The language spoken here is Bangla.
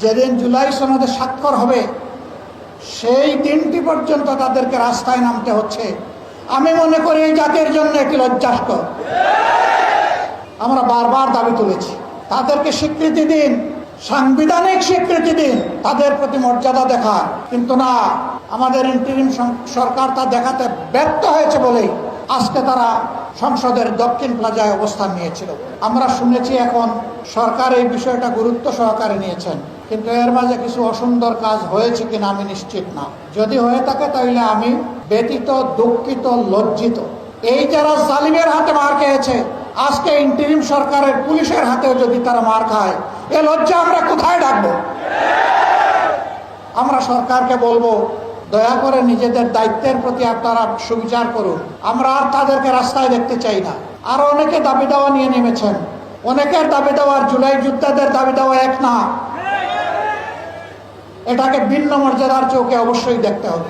যেদিন জুলাই সনদে স্বাক্ষর হবে সেই দিনটি পর্যন্ত তাদেরকে রাস্তায় নামতে হচ্ছে। আমি মনে করি এই জাতির জন্য একটি লজ্জাস্কর। আমরা বারবার দাবি তুলেছি, তাদেরকে স্বীকৃতি দিন, সাংবিধানিক স্বীকৃতি দিন, তাদের প্রতি মর্যাদা দেখান। কিন্তু না, আমাদের ইন্টারিম সরকার তা দেখাতে ব্যর্থ হয়েছে বলেই আজকে তারা সংসদের দক্ষিণ প্লাজায় অবস্থান নিয়েছিল। আমরা শুনেছি এখন সরকার এই বিষয়টা গুরুত্ব সহকারে নিয়েছেন, কিন্তু এর মাঝে কিছু অসুন্দর কাজ হয়েছে কিনা আমি নিশ্চিত না। যদি হয়ে থাকে তাহলে আমি ব্যথিত, দুঃখিত, লজ্জিত। এই যারা জালিমের হাতে মার খেয়েছে, আজকে ইন্টারিম সরকারের পুলিশের হাতেও যদি তারা মার খায়, এ লজ্জা আমরা কোথায় ডাকবো? আমরা সরকারকে বলবো, দয়া করে নিজেদের দায়িত্বের প্রতি আপনারা সুবিচার করুন। আমরা আর তাদেরকে রাস্তায় দেখতে চাই না। আরো অনেকে দাবি দাওয়া নিয়ে নেমেছেন, অনেকের দাবি দেওয়ার জুলাই যোদ্ধাদের দাবি দেওয়া এক না। এটাকে ভিন্ন মর্যাদার চোখে অবশ্যই দেখতে হবে।